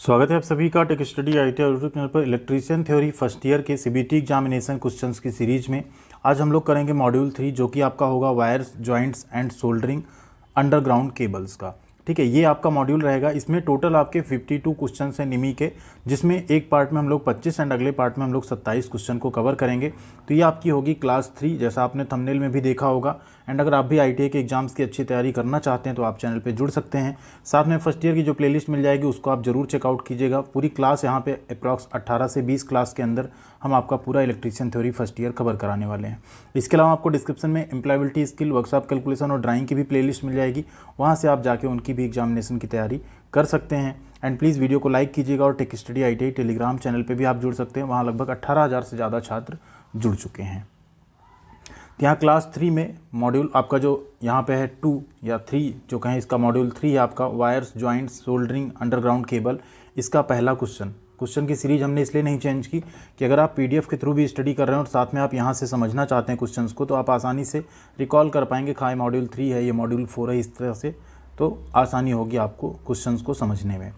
स्वागत है आप सभी का टेक स्टडी आईटी और यूट्यूब चैनल पर इलेक्ट्रीशियन थ्योरी फर्स्ट ईयर के सीबीटी एग्जामिनेशन क्वेश्चंस की सीरीज में आज हम लोग करेंगे मॉड्यूल 3 जो कि आपका होगा wires joints and soldering underground cables का। ठीक है, ये आपका मॉड्यूल रहेगा। इसमें टोटल आपके 52 क्वेश्चन हैं निमी के, जिसमें एक पार्ट में हम लोग 25 एंड अगले पार्ट में हम लोग 27 क्वेश्चन को कवर करेंगे। तो ये आपकी होगी क्लास 3, जैसा आपने थंबनेल में भी देखा होगा। एंड अगर आप भी आईटीआई के एग्जाम्स की अच्छी तैयारी करना चाहते हैं तो आप चैनल पे जुड़ सकते हैं। साथ में फर्स्ट ईयर की जो प्लेलिस्ट मिल जाएगी उसको आप जरूर चेकआउट कीजिएगा। पूरी क्लास यहाँ पे अप्रॉक्स 18 से 20 क्लास के अंदर हम आपका पूरा electrician theory first year cover कराने वाले हैं। इसके अलावा आपको डिस्क्रिप्शन में एम्प्लॉयबिलिटी स्किल, वर्कशॉप कैलकुलेशन और ड्राइंग की भी प्लेलिस्ट मिल जाएगी। वहाँ से आप जाके उनकी भी एग्जामिनेशन की तैयारी कर सकते हैं। एंड प्लीज़ वीडियो को लाइक कीजिएगा और tech study ITI Telegram channel पे भी आप जुड़ सकते हैं। वहाँ लगभग 18,000 से ज़्यादा छात्र जुड़ चुके हैं। यहाँ क्लास 3 में मॉड्यूल आपका जो यहाँ पे है 2 या 3 जो कहें, इसका मॉड्यूल 3 है आपका wires joints soldering underground cable. इसका पहला क्वेश्चन की सीरीज हमने इसलिए नहीं चेंज की कि अगर आप पीडीएफ के थ्रू भी स्टडी कर रहे हैं और साथ में आप यहाँ से समझना चाहते हैं क्वेश्चंस को, तो आप आसानी से रिकॉल कर पाएंगे। खाए मॉड्यूल 3 है, ये मॉड्यूल 4 है, इस तरह से तो आसानी होगी आपको क्वेश्चंस को समझने में।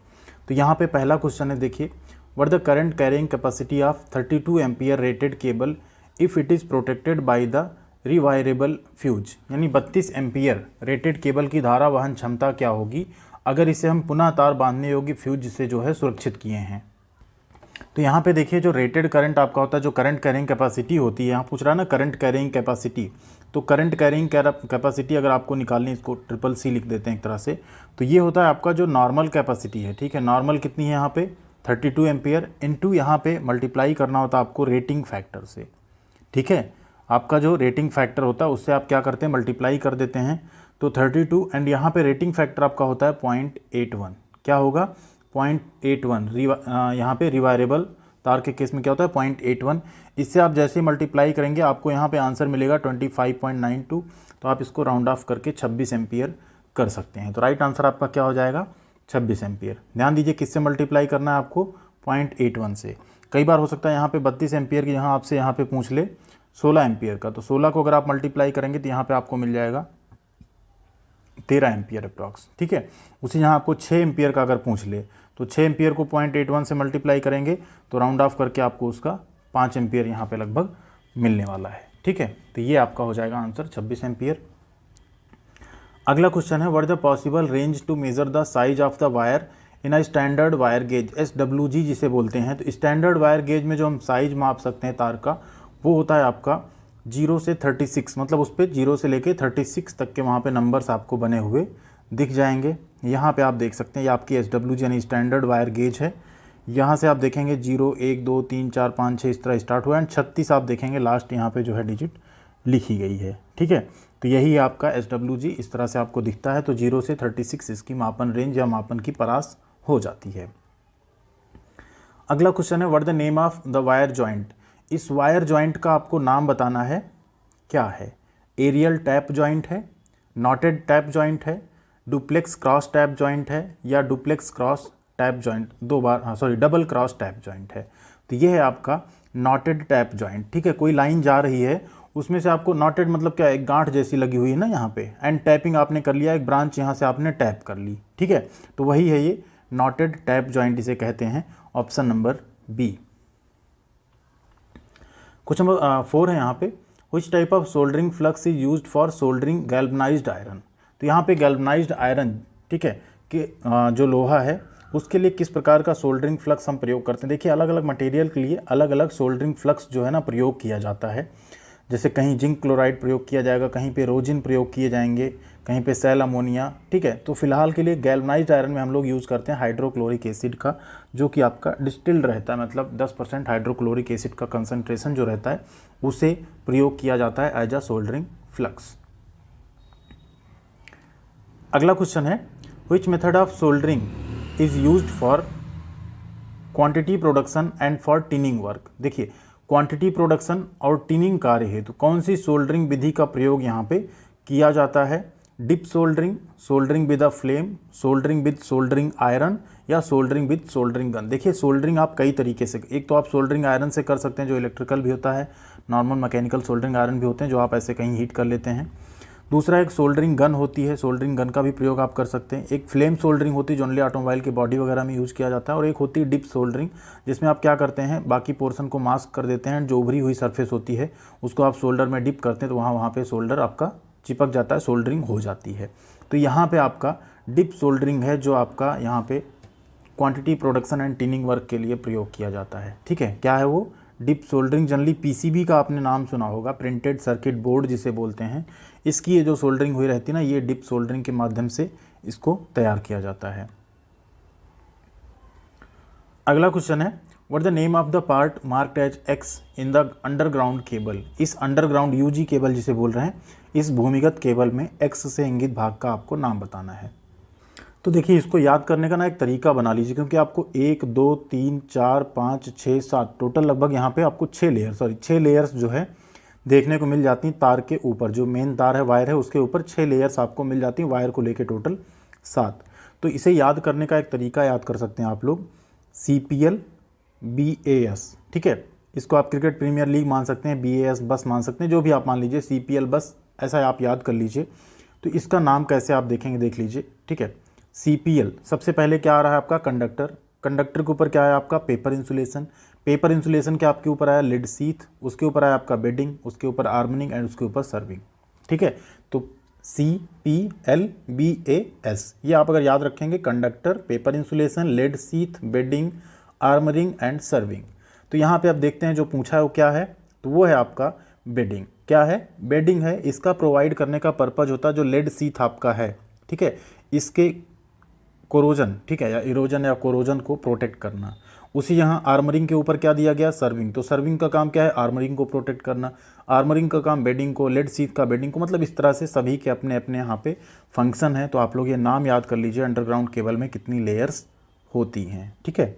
तो यहाँ पे पहला क्वेश्चन है, देखिए, what the current carrying capacity of 32 ampere rated cable if it is protected by the rewirable fuse. यानी 32 एम्पियर रेटेड केबल की धारा वहन क्षमता क्या होगी अगर इसे हम पुनः तार बांधने योग्य फ्यूज से जो है सुरक्षित किए हैं। तो यहाँ पे देखिए, जो रेटेड करंट आपका होता है, जो करंट कैरिंग कैपेसिटी होती है, यहाँ पूछ रहा है ना करंट कैरिंग कैपेसिटी। तो करंट कैरिंग कैपेसिटी अगर आपको निकालनी, इसको CCC लिख देते हैं एक तरह से, तो ये होता है आपका जो नॉर्मल कैपेसिटी है। ठीक है, नॉर्मल कितनी है यहाँ पे 32 एम्पियर इनटू यहाँ पे मल्टीप्लाई करना होता है आपको रेटिंग फैक्टर से। ठीक है, आपका जो रेटिंग फैक्टर होता है उससे आप क्या करते हैं, मल्टीप्लाई कर देते हैं। तो 32 एंड यहाँ पे रेटिंग फैक्टर आपका होता है 0.81। क्या होगा 0.81। यहाँ पे रिवायरेबल तार के केस में क्या होता है 0.81। इससे आप जैसे मल्टीप्लाई करेंगे आपको यहाँ पे आंसर मिलेगा 25.92। तो आप इसको राउंड ऑफ करके 26 एम्पियर कर सकते हैं। तो राइट आंसर आपका क्या हो जाएगा 26 एम्पियर। ध्यान दीजिए किससे मल्टीप्लाई करना है आपको 0.81 से। कई बार हो सकता है यहाँ पे 32 एम्पियर की यहाँ आपसे यहाँ पे पूछ ले 16 एम्पियर का, तो 16 को अगर आप मल्टीप्लाई करेंगे तो यहाँ पे आपको मिल जाएगा 13 एम्पियर अप्रॉक्स। ठीक है, उसी यहाँ आपको 6 एम्पियर का अगर पूछ ले तो 6 एम्पियर को 0.81 से मल्टीप्लाई करेंगे तो राउंड ऑफ करके आपको उसका 5 एम्पियर यहाँ पे लगभग मिलने वाला है। ठीक है, तो ये आपका हो जाएगा आंसर 26 एम्पियर। अगला क्वेश्चन है, what the possible range to measure the size of the wire in a standard wire gauge, SWG जिसे बोलते हैं। तो स्टैंडर्ड वायर गेज में जो हम साइज माप सकते हैं तार का, वो होता है आपका 0 से 36। मतलब उस पर 0 से लेके 36 तक के वहाँ पे नंबर्स आपको बने हुए दिख जाएंगे। यहाँ पे आप देख सकते हैं, ये आपकी SWG यानी स्टैंडर्ड वायर गेज है। यहाँ से आप देखेंगे 0, 1, 2, 3, 4, 5, 6 इस तरह स्टार्ट हुआ है एंड 36 आप देखेंगे लास्ट यहाँ पे जो है डिजिट लिखी गई है। ठीक है, तो यही है आपका SWG, इस तरह से आपको दिखता है। तो 0 से 36 इसकी मापन रेंज या मापन की परास हो जाती है। अगला क्वेश्चन है, what the name of the wire joint. इस वायर जॉइंट का आपको नाम बताना है, क्या है। एरियल टैप जॉइंट है, नॉटेड टैप जॉइंट है, डुप्लेक्स क्रॉस टैप जॉइंट है या duplex cross tap joint, double cross tap joint है। तो ये है आपका नॉटेड टैप जॉइंट। ठीक है, कोई लाइन जा रही है उसमें से आपको, नॉटेड मतलब क्या, एक गांठ जैसी लगी हुई है ना यहाँ पे, एंड टैपिंग आपने कर लिया, एक ब्रांच यहाँ से आपने टैप कर ली। ठीक है, तो वही है ये नॉटेड टैप जॉइंट इसे कहते हैं। Option number B. Question number 4 है यहाँ पे, which type of soldering flux is used for soldering galvanised iron. तो यहाँ पे गैल्वनाइज्ड आयरन, ठीक है, कि जो लोहा है उसके लिए किस प्रकार का सोल्डरिंग फ्लक्स हम प्रयोग करते हैं। देखिए, अलग अलग मटेरियल के लिए अलग अलग सोल्डरिंग फ्लक्स जो है ना प्रयोग किया जाता है। जैसे कहीं जिंक क्लोराइड प्रयोग किया जाएगा, कहीं पे रोजिन प्रयोग किए जाएंगे, कहीं पे सेल अमोनिया। ठीक है, तो फिलहाल के लिए गैल्वनाइज्ड आयरन में हम लोग यूज़ करते हैं हाइड्रोक्लोरिक एसिड का, जो कि आपका डिस्टिल्ड रहता है, मतलब 10% हाइड्रोक्लोरिक एसिड का कंसंट्रेशन जो रहता है उसे प्रयोग किया जाता है एज अ सोल्डरिंग फ्लक्स। अगला क्वेश्चन है, which method of soldering is used for quantity production and for tinning work. देखिए, क्वांटिटी प्रोडक्शन और टिनिंग कार्य हेतु कौन सी सोल्डरिंग विधि का प्रयोग यहाँ पे किया जाता है। Dip soldering, soldering with a flame, soldering with soldering iron या सोल्डरिंग विद सोल्डरिंग गन। देखिए, सोल्डरिंग आप कई तरीके से, एक तो आप सोल्डरिंग आयरन से कर सकते हैं जो इलेक्ट्रिकल भी होता है, नॉर्मल मैकेनिकल सोल्डरिंग आयरन भी होते हैं जो आप ऐसे कहीं हीट कर लेते हैं। दूसरा एक सोल्डरिंग गन होती है, सोल्डरिंग गन का भी प्रयोग आप कर सकते हैं। एक फ्लेम सोल्डरिंग होती है जो ओनली ऑटोमोबाइल के बॉडी वगैरह में यूज़ किया जाता है। और एक होती है डिप सोल्डरिंग, जिसमें आप क्या करते हैं, बाकी पोर्शन को मास्क कर देते हैं, जो उभरी हुई सरफेस होती है उसको आप सोल्डर में डिप करते हैं तो वहाँ पे सोल्डर आपका चिपक जाता है, सोल्डरिंग हो जाती है। तो यहाँ पे आपका डिप सोल्डरिंग है जो आपका यहाँ पे quantity production and tinning work के लिए प्रयोग किया जाता है। ठीक है, क्या है वो डिप सोल्डरिंग? जनरली पीसीबी का आपने नाम सुना होगा, प्रिंटेड सर्किट बोर्ड जिसे बोलते हैं, इसकी ये जो सोल्डरिंग हुई रहती है ना, ये डिप सोल्डरिंग के माध्यम से इसको तैयार किया जाता है। अगला क्वेश्चन है, what the name of the part marked as X in the underground cable? इस अंडरग्राउंड यूजी केबल जिसे बोल रहे हैं, इस भूमिगत केबल में एक्स से इंगित भाग का आपको नाम बताना है। तो देखिए, इसको याद करने का ना एक तरीका बना लीजिए, क्योंकि आपको 1 2 3 4 5 6 7 टोटल लगभग यहाँ पे आपको 6 लेयर्स जो है देखने को मिल जाती हैं। तार के ऊपर जो मेन तार है, वायर है, उसके ऊपर 6 लेयर्स आपको मिल जाती हैं, वायर को लेके टोटल 7। तो इसे याद करने का एक तरीका याद कर सकते हैं आप लोग, CPL BAS। ठीक है, इसको आप क्रिकेट प्रीमियर लीग मान सकते हैं, BAS बस मान सकते हैं, जो भी आप मान लीजिए, CPL बस ऐसा आप याद कर लीजिए। तो इसका नाम कैसे आप देखेंगे, देख लीजिए। ठीक है, CPL सबसे पहले क्या आ रहा है आपका कंडक्टर, कंडक्टर के ऊपर क्या है आपका पेपर इंसुलेशन, पेपर इंसुलेशन के आपके ऊपर आया लिड सीथ, उसके ऊपर आया आपका बेडिंग, उसके ऊपर आर्मनिंग एंड उसके ऊपर सर्विंग। ठीक है, तो CPL BAS ये आप अगर याद रखेंगे, conductor, paper insulation, lead sheath, bedding, armouring and serving. तो यहाँ पे आप देखते हैं जो पूछा है वो क्या है, तो वो है आपका बेडिंग। क्या है? बेडिंग है। इसका प्रोवाइड करने का पर्पज होता है जो लेड सीथ आपका है, ठीक है, इसके कोरोजन, ठीक है, या इरोजन या कोरोजन को प्रोटेक्ट करना। उसी यहाँ आर्मरिंग के ऊपर क्या दिया गया, सर्विंग। तो सर्विंग का काम क्या है, आर्मरिंग को प्रोटेक्ट करना। आर्मरिंग का काम बेडिंग को, लेड सीथ का बेडिंग को, मतलब इस तरह से सभी के अपने अपने यहाँ पे फंक्शन है। तो आप लोग ये नाम याद कर लीजिए, अंडरग्राउंड केबल में कितनी लेयर्स होती हैं। ठीक है,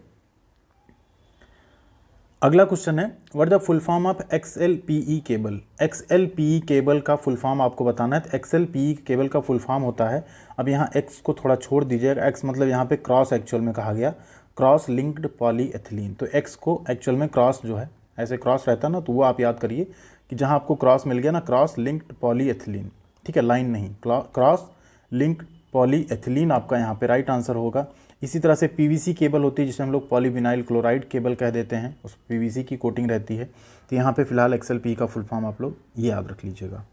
अगला क्वेश्चन है, what the full form of XLPE cable? XLPE cable का फुल फॉर्म आपको बताना है। तो XLPE केबल का फुल फॉर्म होता है, अब यहाँ X को थोड़ा छोड़ दीजिएगा, X मतलब यहाँ पे क्रॉस एक्चुअल में कहा गया, क्रॉस लिंक्ड पॉलीएथिलीन। तो X को एक्चुअल में क्रॉस जो है, ऐसे क्रॉस रहता है ना, तो वो आप याद करिए कि जहाँ आपको क्रॉस मिल गया ना, क्रॉस लिंक्ड पॉलीएथिलीन। ठीक है, लाइन नहीं, क्रॉस लिंक्ड पॉलीएथिलीन आपका यहाँ पे राइट आंसर होगा। इसी तरह से PVC केबल होती है जिसे हम लोग पॉलीविनाइल क्लोराइड केबल कह देते हैं, उस PVC की कोटिंग रहती है। तो यहाँ पे फिलहाल XLPE का फुल फॉर्म आप लोग ये याद रख लीजिएगा।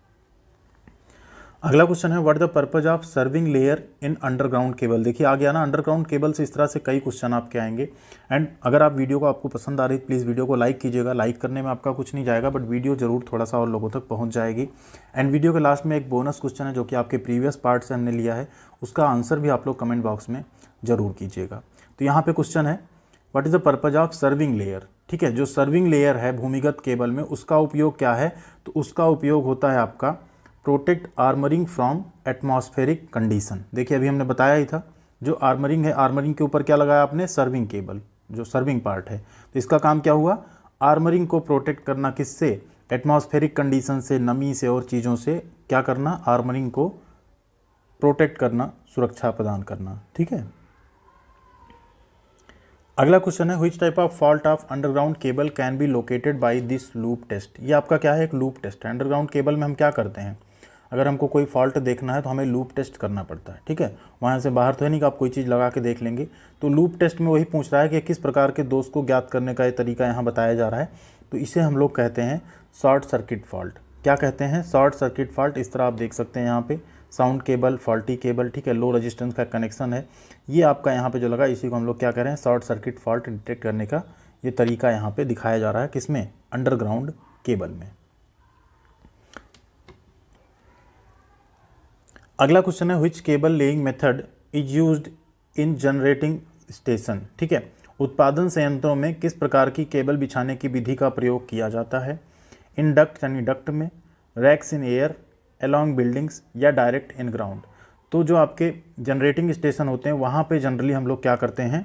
अगला क्वेश्चन है, what the purpose of serving layer in underground cable? देखिए आ गया ना, अंडरग्राउंड केबल से इस तरह से कई क्वेश्चन आपके आएंगे। एंड अगर आप वीडियो को आपको पसंद आ रही है, प्लीज़ वीडियो को लाइक कीजिएगा। लाइक करने में आपका कुछ नहीं जाएगा, बट वीडियो जरूर थोड़ा सा और लोगों तक पहुँच जाएगी। एंड वीडियो के लास्ट में एक बोनस क्वेश्चन है जो कि आपके प्रीवियस पार्ट से हमने लिया है, उसका आंसर भी आप लोग कमेंट बॉक्स में ज़रूर कीजिएगा। तो यहाँ पे क्वेश्चन है, what is the purpose of serving layer? ठीक है, जो सर्विंग लेयर है भूमिगत केबल में, उसका उपयोग क्या है? तो उसका उपयोग होता है आपका protect armouring from atmospheric condition. देखिए अभी हमने बताया ही था, जो आर्मरिंग है, आर्मरिंग के ऊपर क्या लगाया आपने, सर्विंग केबल, जो सर्विंग पार्ट है। तो इसका काम क्या हुआ, आर्मरिंग को प्रोटेक्ट करना, किससे? एटमॉस्फेरिक कंडीशन से, नमी से और चीज़ों से क्या करना, आर्मरिंग को प्रोटेक्ट करना, सुरक्षा प्रदान करना। ठीक है, अगला क्वेश्चन है, which type of fault of underground cable can be located by this loop test? ये आपका क्या है, एक लूप टेस्ट है। अंडरग्राउंड केबल में हम क्या करते हैं, अगर हमको कोई फॉल्ट देखना है तो हमें लूप टेस्ट करना पड़ता है। ठीक है, वहाँ से बाहर तो है नहीं कि आप कोई चीज़ लगा के देख लेंगे। तो लूप टेस्ट में वही पूछ रहा है कि किस प्रकार के दोष को ज्ञात करने का ये तरीका यहाँ बताया जा रहा है। तो इसे हम लोग कहते हैं शॉर्ट सर्किट फॉल्ट। क्या कहते हैं, शॉर्ट सर्किट फॉल्ट। इस तरह आप देख सकते हैं यहाँ पे साउंड केबल, फॉल्टी केबल, ठीक है, लो रेजिस्टेंस का कनेक्शन है, ये आपका यहाँ पे जो लगा, इसी को हम लोग क्या कह रहे हैं, शॉर्ट सर्किट फॉल्ट डिटेक्ट करने का ये तरीका यहाँ पे दिखाया जा रहा है। किसमें, अंडरग्राउंड केबल में। अगला क्वेश्चन है, which cable laying method is used in generating station? ठीक है, उत्पादन संयंत्रों में किस प्रकार की केबल बिछाने की विधि का प्रयोग किया जाता है? इन डक्ट यानी डक्ट में, racks in air, along buildings, या डायरेक्ट इन ग्राउंड? तो जो आपके जनरेटिंग स्टेशन होते हैं वहाँ पे जनरली हम लोग क्या करते हैं,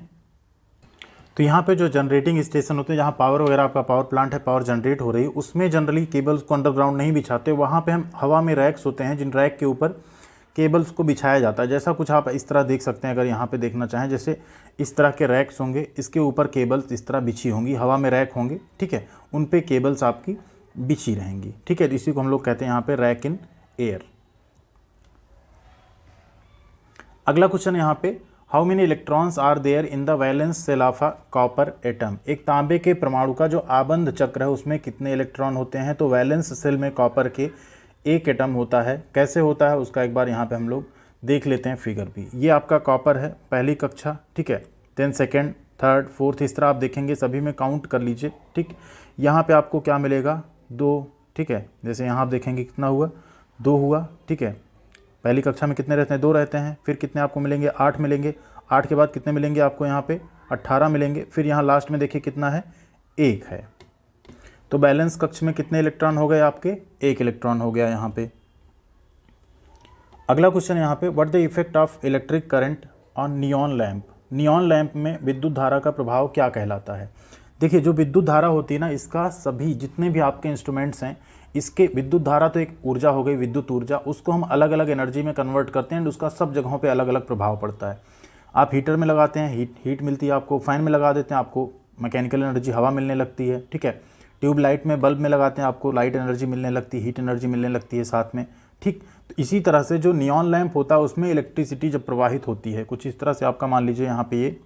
तो यहाँ पे जो जनरेटिंग स्टेशन होते हैं, जहाँ पावर वगैरह आपका पावर प्लांट है, पावर जनरेट हो रही है, उसमें जनरली केबल्स को अंडरग्राउंड नहीं बिछाते। वहाँ पे हम हवा में रैक्स होते हैं, जिन रैक के ऊपर केबल्स को बिछाया जाता है। जैसा कुछ आप इस तरह देख सकते हैं, अगर यहाँ पे देखना चाहें, जैसे इस तरह के रैक्स होंगे, इसके ऊपर केबल्स इस तरह बिछी होंगी, हवा में रैक होंगे, ठीक है, उन पे केबल्स आपकी बिछी रहेंगी। ठीक है, इसी को हम लोग कहते हैं यहाँ पे रैक इन एयर। अगला क्वेश्चन यहाँ पे, how many electrons are there in the valence shell of a copper atom. एक तांबे के परमाणु का जो आबंध चक्र है उसमें कितने इलेक्ट्रॉन होते हैं, तो वैलेंस शेल में कॉपर के एक एटम होता है। कैसे होता है उसका एक बार यहाँ पे हम लोग देख लेते हैं फिगर भी। ये आपका कॉपर है, पहली कक्षा, ठीक है, देन सेकेंड, थर्ड, फोर्थ, इस तरह आप देखेंगे सभी में काउंट कर लीजिए, ठीक। यहाँ पे आपको क्या मिलेगा, 2, ठीक है। जैसे यहाँ आप देखेंगे कितना हुआ, 2 हुआ, ठीक है। पहली कक्षा में कितने रहते हैं, 2 रहते हैं। फिर कितने आपको मिलेंगे, 8 मिलेंगे। 8 के बाद कितने मिलेंगे आपको यहाँ पे, 18 मिलेंगे। फिर यहाँ लास्ट में देखिए कितना है, 1 है। तो बैलेंस कक्ष में कितने इलेक्ट्रॉन हो गए आपके, 1 इलेक्ट्रॉन हो गया यहाँ पे। अगला क्वेश्चन यहाँ पे, what the effect of electric current on neon lamp. Neon lamp में विद्युत धारा का प्रभाव क्या कहलाता है। देखिए जो विद्युत धारा होती है ना, इसका सभी जितने भी आपके इंस्ट्रूमेंट्स हैं, इसके विद्युत धारा तो एक ऊर्जा हो गई, विद्युत ऊर्जा, उसको हम अलग अलग एनर्जी में कन्वर्ट करते हैं एंड उसका सब जगहों पे अलग अलग प्रभाव पड़ता है। आप हीटर में लगाते हैं, हीट मिलती है आपको, फैन में लगा देते हैं आपको मैकेनिकल एनर्जी, हवा मिलने लगती है, ठीक है। ट्यूब लाइट में, बल्ब में लगाते हैं आपको लाइट एनर्जी मिलने लगती है, हीट एनर्जी मिलने लगती है साथ में, ठीक। तो इसी तरह से जो नियॉन लैंप होता है उसमें इलेक्ट्रिसिटी जब प्रवाहित होती है, कुछ इस तरह से आपका मान लीजिए यहाँ पे ये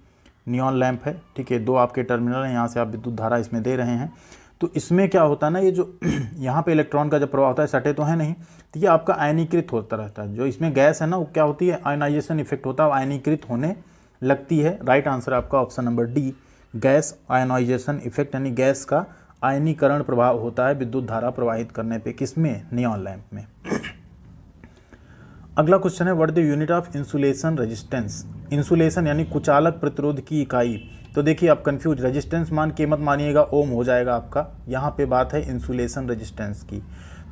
नियॉन लैंप है, ठीक है, 2 आपके टर्मिनल हैं, यहाँ से आप विद्युत धारा इसमें दे रहे हैं। तो इसमें क्या होता है ना, ये जो यहाँ पे इलेक्ट्रॉन का जब प्रभाव होता है, सटे तो है नहीं, तो ये आपका आयनीकृत होता रहता है। जो इसमें गैस है ना, वो क्या होती है, आयनाइजेशन इफेक्ट होता है, आयनीकृत होने लगती है। राइट आंसर आपका option number D, gas ionisation effect, यानी गैस का आयनीकरण प्रभाव होता है विद्युत धारा प्रवाहित करने पे, किसमें, नियॉन लैंप में। अगला क्वेश्चन है, what the unit of insulation resistance. Insulation यानी कुचालक प्रतिरोध की इकाई। तो देखिए आप कंफ्यूज, रेजिस्टेंस मान के मत मानिएगा, ओम हो जाएगा आपका। यहाँ पे बात है इंसुलेशन रेजिस्टेंस की,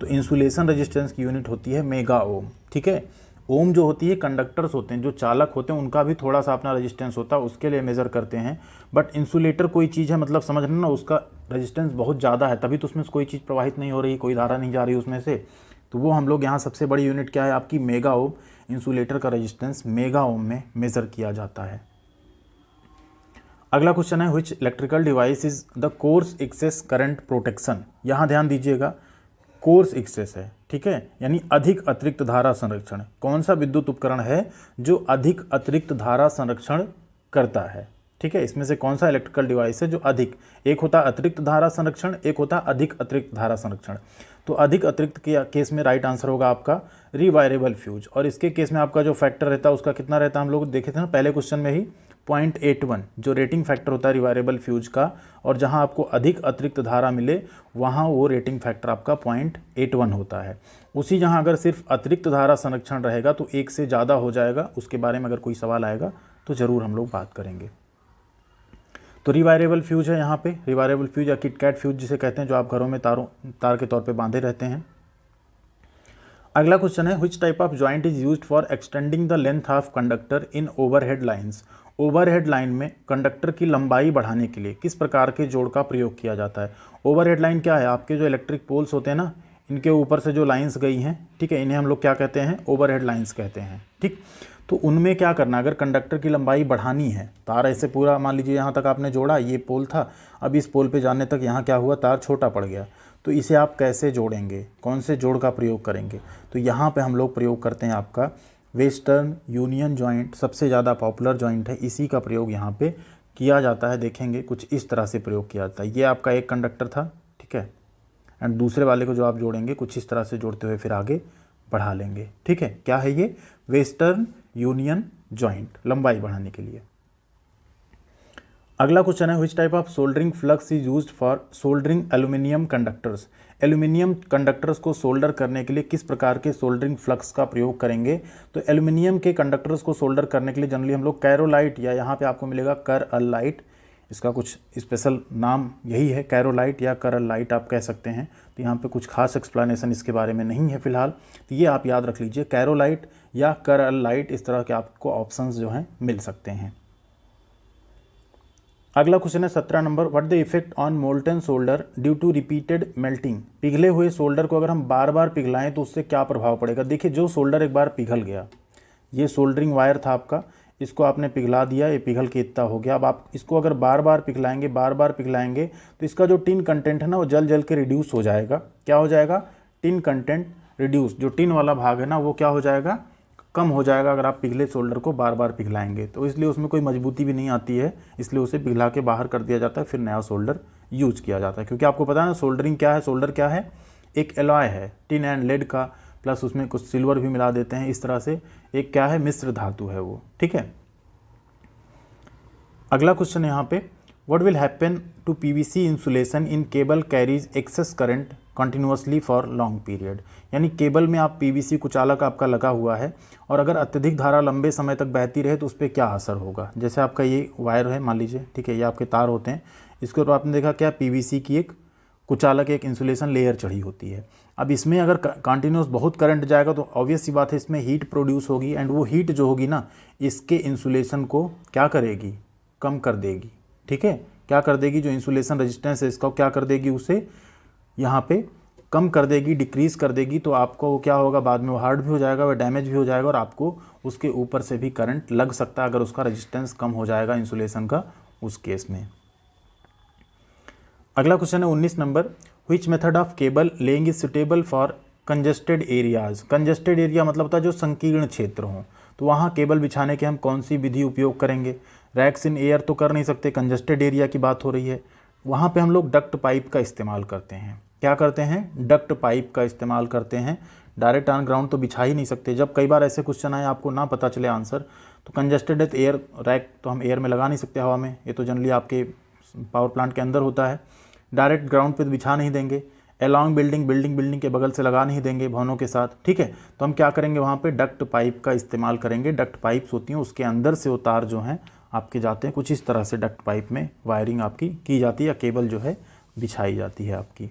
तो इंसुलेशन रेजिस्टेंस की यूनिट होती है मेगा ओम, ठीक है। ओम जो होती है कंडक्टर्स होते हैं, जो चालक होते हैं, उनका भी थोड़ा सा अपना रेजिस्टेंस होता है, उसके लिए मेज़र करते हैं। बट इंसुलेटर कोई चीज़ है, मतलब समझना ना, उसका रेजिस्टेंस बहुत ज़्यादा है, तभी तो उसमें कोई चीज़ प्रवाहित नहीं हो रही, कोई धारा नहीं जा रही उसमें से। तो वो हम लोग यहाँ सबसे बड़ी यूनिट क्या है आपकी, मेगा ओम। इंसुलेटर का रेजिस्टेंस मेगा ओम में मेज़र किया जाता है। अगला क्वेश्चन है, which electrical device is the course excess current protection. यहाँ ध्यान दीजिएगा, कोर्स एक्सेस है, ठीक है, यानी अधिक अतिरिक्त धारा संरक्षण। कौन सा विद्युत उपकरण है जो अधिक अतिरिक्त धारा संरक्षण करता है, ठीक है। इसमें से कौन सा इलेक्ट्रिकल डिवाइस है जो अधिक, एक होता अतिरिक्त धारा संरक्षण, एक होता अधिक अतिरिक्त धारा संरक्षण। तो अधिक अतिरिक्त के केस में राइट आंसर होगा आपका रिवायरेबल फ्यूज। और इसके केस में आपका जो फैक्टर रहता है उसका कितना रहता है, हम लोग देखे थे ना पहले क्वेश्चन में ही, 0.81 जो रेटिंग फैक्टर होता है रिवायरेबल फ्यूज का। और जहां आपको अधिक अतिरिक्त धारा मिले वहां वो रेटिंग फैक्टर आपका 0.81 होता है। उसी जहां अगर सिर्फ अतिरिक्त धारा संरक्षण रहेगा तो 1 से ज़्यादा हो जाएगा। उसके बारे में अगर कोई सवाल आएगा तो ज़रूर हम लोग बात करेंगे। तो रिवायरेबल फ्यूज है यहाँ पे, रिवायरेबल फ्यूज या किटकैट फ्यूज जिसे कहते हैं, जो आप घरों में तार के तौर पे बांधे रहते हैं। अगला क्वेश्चन है, which type of joint is used for extending the length of conductor in overhead lines. Overhead line में कंडक्टर की लंबाई बढ़ाने के लिए किस प्रकार के जोड़ का प्रयोग किया जाता है। ओवरहेड लाइन क्या है, आपके जो इलेक्ट्रिक पोल्स होते हैं ना, इनके ऊपर से जो लाइंस गई हैं, ठीक है, इन्हें हम लोग क्या कहते हैं, ओवरहेड लाइंस कहते हैं, ठीक। तो उनमें क्या करना, अगर कंडक्टर की लंबाई बढ़ानी है, तार ऐसे पूरा मान लीजिए यहाँ तक आपने जोड़ा, ये पोल था, अब इस पोल पे जाने तक यहाँ क्या हुआ, तार छोटा पड़ गया, तो इसे आप कैसे जोड़ेंगे, कौन से जोड़ का प्रयोग करेंगे। तो यहाँ पे हम लोग प्रयोग करते हैं आपका वेस्टर्न यूनियन जॉइंट, सबसे ज़्यादा पॉपुलर जॉइंट है, इसी का प्रयोग यहाँ पे किया जाता है। देखेंगे कुछ इस तरह से प्रयोग किया जाता है। ये आपका एक कंडक्टर था, ठीक है, एंड दूसरे वाले को जो आप जोड़ेंगे कुछ इस तरह से जोड़ते हुए फिर आगे बढ़ा लेंगे, ठीक है। क्या है ये, वेस्टर्न यूनियन जॉइंट, लंबाई बढ़ाने के लिए। अगला क्वेश्चन है, which type of soldering flux is used for soldering aluminium conductors. Aluminium conductors को सोल्डर करने के लिए किस प्रकार के सोल्डरिंग फ्लक्स का प्रयोग करेंगे। तो एल्यूमिनियम के कंडक्टर्स को सोल्डर करने के लिए जनरली हम लोग कैरोलाइट, या यहाँ पे आपको मिलेगा करअलाइट, इसका कुछ स्पेशल नाम यही है, कैरोलाइट या करअलाइट आप कह सकते हैं। तो यहाँ पे कुछ खास एक्सप्लेनेशन इसके बारे में नहीं है फिलहाल, तो ये आप याद रख लीजिए, कैरोलाइट या करअलाइट, इस तरह के आपको ऑप्शंस जो हैं मिल सकते हैं। अगला क्वेश्चन है 17 नंबर, what the effect on molten solder due to repeated melting. पिघले हुए सोल्डर को अगर हम बार बार पिघलाएं तो उससे क्या प्रभाव पड़ेगा। देखिए जो सोल्डर एक बार पिघल गया, ये सोल्डरिंग वायर था आपका, इसको आपने पिघला दिया, ये पिघल के इतना हो गया। अब आप इसको अगर बार बार पिघलाएंगे तो इसका जो टिन कंटेंट है ना वो जल जल के रिड्यूस हो जाएगा। क्या हो जाएगा, टिन कंटेंट रिड्यूस, जो टिन वाला भाग है ना वो क्या हो जाएगा, कम हो जाएगा अगर आप पिघले शोल्डर को बार बार पिघलाएंगे, तो इसलिए उसमें कोई मजबूती भी नहीं आती है, इसलिए उसे पिघला के बाहर कर दिया जाता है, फिर नया शोल्डर यूज किया जाता है। क्योंकि आपको पता है ना सोल्डरिंग क्या है, शोल्डर क्या है, एक एलॉय है टिन एंड लेड का, प्लस उसमें कुछ सिल्वर भी मिला देते हैं, इस तरह से एक क्या है, मिश्र धातु है वो, ठीक है। अगला क्वेश्चन यहाँ पे, what will happen to PVC insulation in cable carries excess current continuously for long period. यानी केबल में आप पीवीसी कुचालक आपका लगा हुआ है और अगर अत्यधिक धारा लंबे समय तक बहती रहे तो उस पर क्या असर होगा। जैसे आपका ये वायर है मान लीजिए, ठीक है, ये आपके तार होते हैं, इसके ऊपर आपने देखा क्या पीवीसी की एक कुचालक, एक इंसुलेशन लेयर चढ़ी होती है। अब इसमें अगर कंटिन्यूस बहुत करंट जाएगा तो ऑब्वियस सी बात है इसमें हीट प्रोड्यूस होगी, एंड वो हीट जो होगी ना इसके इंसुलेशन को क्या करेगी, कम कर देगी, ठीक है। क्या कर देगी, जो इंसुलेशन रेजिस्टेंस है इसका क्या कर देगी, उसे यहाँ पे कम कर देगी, डिक्रीज कर देगी। तो आपको वो क्या होगा, बाद में वो हार्ड भी हो जाएगा, वह डैमेज भी हो जाएगा और आपको उसके ऊपर से भी करंट लग सकता है अगर उसका रेजिस्टेंस कम हो जाएगा इंसुलेशन का उस केस में। अगला क्वेश्चन है 19 number, which method of cable laying is suitable for congested areas. Congested area मतलब होता है जो संकीर्ण क्षेत्र हों, तो वहाँ केबल बिछाने के हम कौन सी विधि उपयोग करेंगे। रैक्स इन एयर तो कर नहीं सकते, कंजेस्टेड एरिया की बात हो रही है, वहाँ पे हम लोग डक्ट पाइप का इस्तेमाल करते हैं। क्या करते हैं, डक्ट पाइप का इस्तेमाल करते हैं। डायरेक्ट ऑन ग्राउंड तो बिछा ही नहीं सकते। जब कई बार ऐसे क्वेश्चन आए आपको ना पता चले आंसर, तो कंजेस्टेड है एयर रैक तो हम एयर में लगा नहीं सकते हवा में, ये तो जनरली आपके पावर प्लांट के अंदर होता है। डायरेक्ट ग्राउंड पे बिछा नहीं देंगे, अलॉन्ग बिल्डिंग के बगल से लगा नहीं देंगे भवनों के साथ, ठीक है। तो हम क्या करेंगे, वहाँ पे डक्ट पाइप का इस्तेमाल करेंगे। डक्ट पाइप्स होती हैं, उसके अंदर से वो तार जो हैं आपके जाते हैं, कुछ इस तरह से डक्ट पाइप में वायरिंग आपकी की जाती है या केबल जो है बिछाई जाती है आपकी।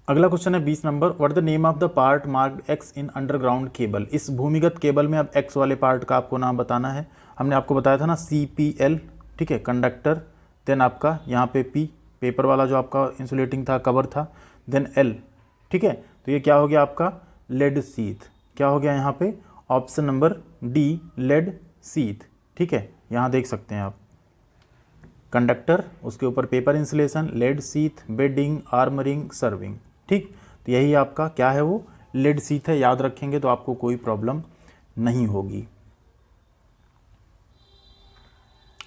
अगला क्वेश्चन है 20 number, what the name of the part marked x in underground cable. इस भूमिगत केबल में अब एक्स वाले पार्ट का आपको नाम बताना है। हमने आपको बताया था ना CPL, ठीक है, कंडक्टर, देन आपका यहाँ पे P पेपर वाला जो आपका इंसुलेटिंग था, कवर था, देन L, ठीक है। तो ये क्या हो गया आपका लेड सीथ, क्या हो गया यहाँ पे option number D lead sheath, ठीक है। यहाँ देख सकते हैं आप कंडक्टर, उसके ऊपर paper insulation, lead sheath, bedding, armouring, serving, ठीक। तो यही आपका क्या है, वो लेड सीथ है, याद रखेंगे तो आपको कोई प्रॉब्लम नहीं होगी।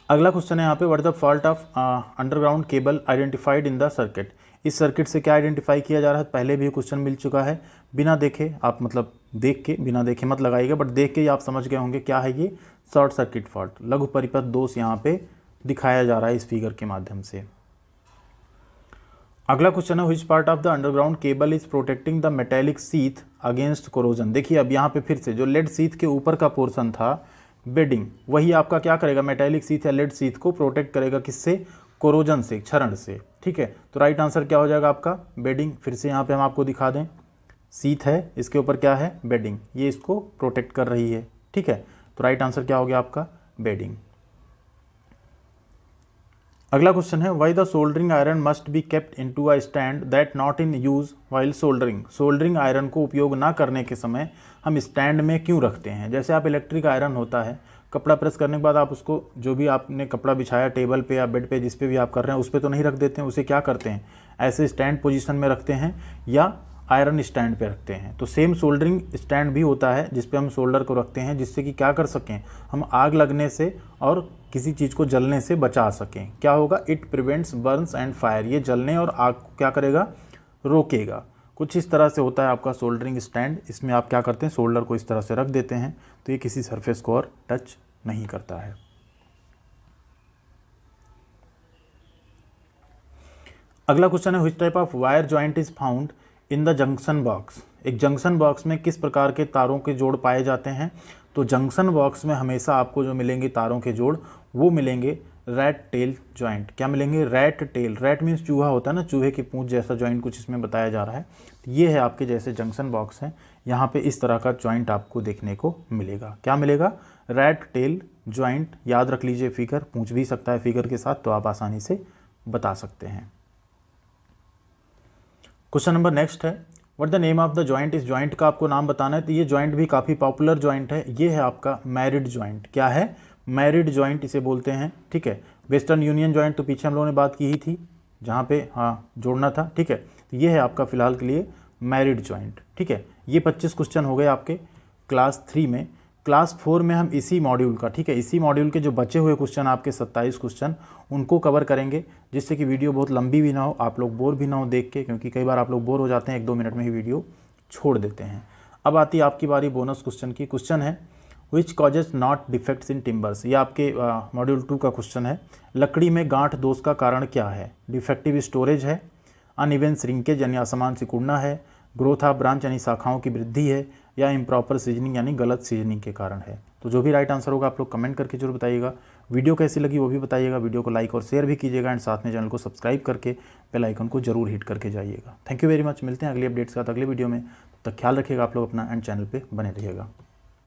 अगला क्वेश्चन है यहाँ पे, what is the fault of underground cable identified in the circuit. इस सर्किट से क्या आइडेंटिफाई किया जा रहा है, पहले भी क्वेश्चन मिल चुका है। बिना देखे आप, मतलब देख के, बिना देखे मत लगाइएगा, बट देख के ही आप समझ गए होंगे क्या है ये, शॉर्ट सर्किट फॉल्ट, लघु परिपथ दोष यहाँ पे दिखाया जा रहा है इस फिगर के माध्यम से। अगला क्वेश्चन है, which part of the underground cable is protecting the metallic sheath against corrosion. देखिए अब यहाँ पे फिर से जो लेड सीथ के ऊपर का पोर्शन था बेडिंग, वही आपका क्या करेगा, मेटेलिक सीथ या लेड सीथ को प्रोटेक्ट करेगा, किससे, कोरोजन से, क्षरण से, ठीक है। तो राइट आंसर क्या हो जाएगा आपका बेडिंग। फिर से यहाँ पे हम आपको दिखा दें, सीथ है, इसके ऊपर क्या है, बेडिंग, ये इसको प्रोटेक्ट कर रही है, ठीक है। तो राइट आंसर क्या हो गया आपका बेडिंग। अगला क्वेश्चन है, why the soldering iron must be kept in to a stand that not in use while soldering. Soldering iron को उपयोग ना करने के समय हम स्टैंड में क्यों रखते हैं। जैसे आप इलेक्ट्रिक आयरन होता है, कपड़ा प्रेस करने के बाद आप उसको, जो भी आपने कपड़ा बिछाया टेबल पे या बेड पे, जिस पे भी आप कर रहे हैं, उस पर तो नहीं रख देते हैं, उसे क्या करते हैं, ऐसे स्टैंड पोजीशन में रखते हैं या आयरन स्टैंड पे रखते हैं। तो सेम सोल्डरिंग स्टैंड भी होता है जिस पे हम सोल्डर को रखते हैं, जिससे कि क्या कर सकें, हम आग लगने से और किसी चीज़ को जलने से बचा सकें। क्या होगा, it prevents Burns and fire, ये जलने और आग को क्या करेगा, रोकेगा। कुछ इस तरह से होता है आपका सोल्डरिंग स्टैंड। इसमें आप क्या करते हैं, सोल्डर को इस तरह से रख देते हैं, तो ये किसी सरफेस को और टच नहीं करता है। अगला क्वेश्चन है, which type of wire joint is found in the junction box. एक जंक्शन बॉक्स में किस प्रकार के तारों के जोड़ पाए जाते हैं। तो जंक्शन बॉक्स में हमेशा आपको जो मिलेंगे तारों के जोड़, वो मिलेंगे रैट टेल जॉइंट। क्या मिलेंगे, रैट टेल, रैट मीन्स चूहा होता है ना, चूहे की पूंछ जैसा जॉइंट कुछ इसमें बताया जा रहा है। तो ये है आपके जैसे जंक्शन बॉक्स हैं, यहाँ पे इस तरह का जॉइंट आपको देखने को मिलेगा। क्या मिलेगा, रैट टेल जॉइंट। याद रख लीजिए, फिगर पूछ भी सकता है फिगर के साथ, तो आप आसानी से बता सकते हैं। क्वेश्चन नंबर नेक्स्ट है, what the name of the joint. इस जॉइंट का आपको नाम बताना है। तो ये जॉइंट भी काफ़ी पॉपुलर जॉइंट है, ये है आपका मैरिड जॉइंट। क्या है, मैरिड जॉइंट इसे बोलते हैं, ठीक है। वेस्टर्न यूनियन जॉइंट तो पीछे हम लोगों ने बात की ही थी, जहाँ पे हाँ जोड़ना था, ठीक है। तो ये है आपका फिलहाल के लिए मैरिड जॉइंट, ठीक है। ये 25 क्वेश्चन हो गए आपके। क्लास 3 में। क्लास 4 में हम इसी मॉड्यूल का, ठीक है, इसी मॉड्यूल के जो बचे हुए क्वेश्चन आपके 27 क्वेश्चन उनको कवर करेंगे, जिससे कि वीडियो बहुत लंबी भी ना हो, आप लोग बोर भी ना हो देख के, क्योंकि कई बार आप लोग बोर हो जाते हैं, 1-2 मिनट में ही वीडियो छोड़ देते हैं। अब आती है आपकी बारी बोनस क्वेश्चन की। क्वेश्चन है which causes not defects in timbers. ये आपके मॉड्यूल 2 का क्वेश्चन है। लकड़ी में गांठ दोष का कारण क्या है? डिफेक्टिव स्टोरेज है, अनइवन श्रिंकेज यानी असमान सिकुड़ना है, ग्रोथ ऑफ ब्रांच यानी शाखाओं की वृद्धि है, या इम्प्रॉपर सीजनिंग यानी गलत सीजनिंग के कारण है। तो जो भी राइट आंसर होगा आप लोग कमेंट करके जरूर बताइएगा। वीडियो कैसी लगी वो भी बताइएगा, वीडियो को लाइक और शेयर भी कीजिएगा, एंड साथ में चैनल को सब्सक्राइब करके बेल आइकन को जरूर हिट करके जाइएगा। Thank you very much. मिलते हैं अगली अपडेट्स के साथ अगले वीडियो में। तब तक ख्याल रखिएगा आप लोग अपना, एंड चैनल पर बने रहिएगा।